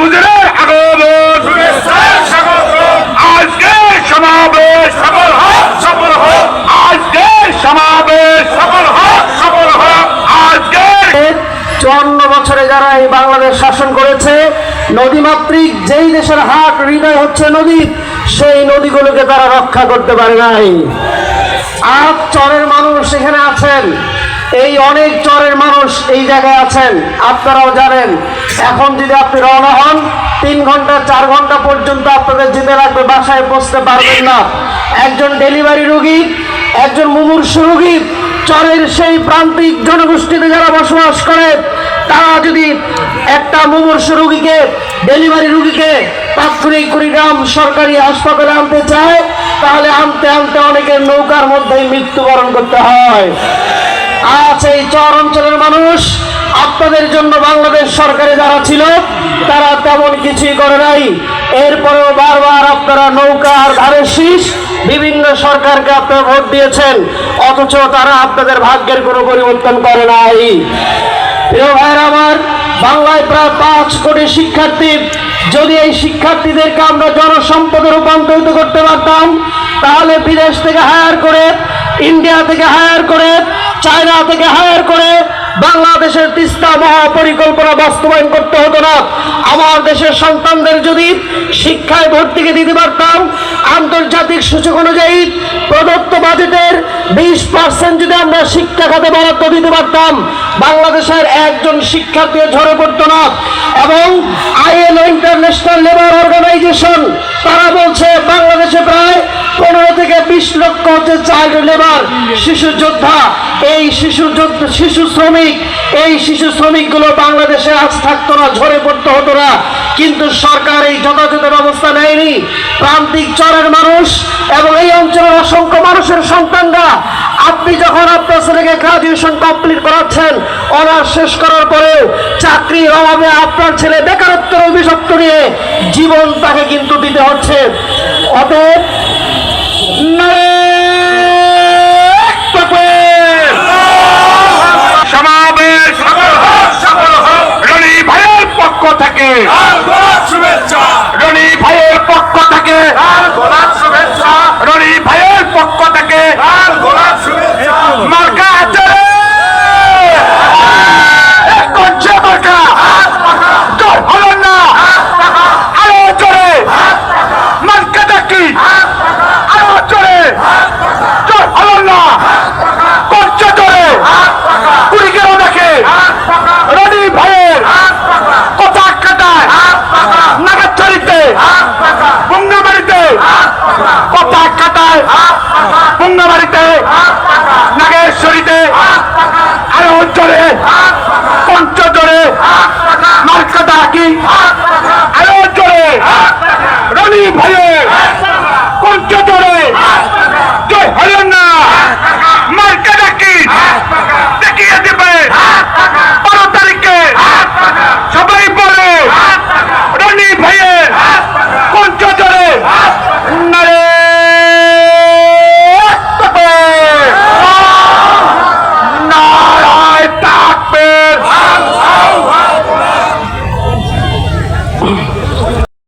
হুজুরের আগমন শুভেচ্ছায় স্বাগতম। আজকে সমাবেশ সফল হোক, সফল হোক। আজকে সমাবেশ সফল হোক, সফল হোক। আজকে 54 বছরে যারা এই বাংলাদেশ শাসন করেছে, নদীমাতৃক যেই দেশের হাট হৃদয় হচ্ছে নদী, সেই নদীগুলোকে তারা রক্ষা করতে পারে নাই। আজ চরের মানুষ এখানে আছেন, এই অনেক চরের মানুষ এই জায়গায় আছেন, আপনারাও জানেন। এখন যদি আপনি রওনা হন 3 ঘন্টা 4 ঘন্টা পর্যন্ত আপনাদের যেতে লাগবে, বাসায় পৌঁছতে পারবেন না। একজন ডেলিভারি রোগী, একজন মুমূর্ষু রোগী, চরের সেই প্রান্তিক জনগোষ্ঠীতে যারা বসবাস করে, তারা যদি একটা মুমূর্ষু রোগীকে, ডেলিভারি রোগীকে তাৎক্ষণিক কুড়িগ্রাম সরকারি হাসপাতালে আনতে চায়, তাহলে আনতে আনতে অনেকের নৌকার মধ্যেই মৃত্যুবরণ করতে হয়। আজ এই চর অঞ্চলের মানুষ আপনাদের জন্য বাংলাদেশ সরকারে যারা ছিল তারা তেমন কিছুই করে নাই। এরপরেও বারবার আপনারা নৌকার ধারে শীষ বিভিন্ন সরকারকে আপনারা ভোট দিয়েছেন, অথচ তারা আপনাদের ভাগ্যের কোনো পরিবর্তন করে নাই। প্রিয় ভাইয়েরা আমার, বাংলায় প্রায় 5 কোটি শিক্ষার্থী। যদি এই শিক্ষার্থীদেরকে আমরা জনসম্পদে রূপান্তরিত করতে পারতাম, তাহলে বিদেশ থেকে হায়ার করে, ইন্ডিয়া থেকে হায়ার করে, চায়না থেকে হায়ার করে বাংলাদেশের তিস্তা মহাপরিকল্পনা বাস্তবায়ন করতে হতো না। আমার দেশের সন্তানদের যদি শিক্ষায় ভর্তিকে দিতে পারতাম, আন্তর্জাতিক সূচক অনুযায়ী প্রদত্ত বাজেটের 20% যদি আমরা শিক্ষা খাতে বরাদ্দ দিতে পারতাম, বাংলাদেশের একজন শিক্ষার্থীও ঝরে পড়তো না। এবং ILO ইন্টারন্যাশনাল লেবার অর্গানাইজেশন তারা বলছে বাংলাদেশে প্রায় 15 থেকে 20 লক্ষ হচ্ছে চাইল্ড লেবার, শিশু যোদ্ধা। এই শিশু শ্রমিক, এই শিশু শ্রমিকগুলো বাংলাদেশে আজ থাকতো না, ঝরে পড়তে হতো না। কিন্তু সরকার এই যথাযথ ব্যবস্থা নেয়নি। প্রান্তিক চরের মানুষ এবং এই অঞ্চলের অসংখ্য মানুষের সন্তানরা, আপনি যখন আপনার ছেলেকে গ্রাজুয়েশন কমপ্লিট করাচ্ছেন, অনার্স শেষ করার পরেও চাকরির অভাবে আপনার ছেলে বেকারত্বের অভিশপ্ত নিয়ে জীবন তাকে কিন্তু দিতে হচ্ছে। অতএব সমাবেশ সফল হোক, সফল হোক। রনি ভাইয়ের পক্ষ থেকে, রনি ভাইয়ের পক্ষ থেকে, রনি ভাইয়ের পক্ষ থেকে মার্কা আছে করছে, মার্কা জোর হলো না, আরো জোরে মার্কাটা কি, আরো জোরে জোর হলো না, করছে জোরে কুড়িগ্রাম দেখে রনি ভাইয়ের কথা কাটায় নাগাছড়িতে বঙ্গাবাড়িতে কথা কাটায় বঙ্গাবাড়িতে নাগেশ্বরীতে আরো জোরে পঞ্চজোরে মার্কাটা কি, আরো জোরে রনি ভাইয়ের পঞ্চজোরে জয় হরিয়ানা মার্কাটা কি দেখিয়ে দেবে 12 তারিখে সবাই বলে রনি ভাইয়ের পঞ্চজোরে নারে নারায় তাকবীর।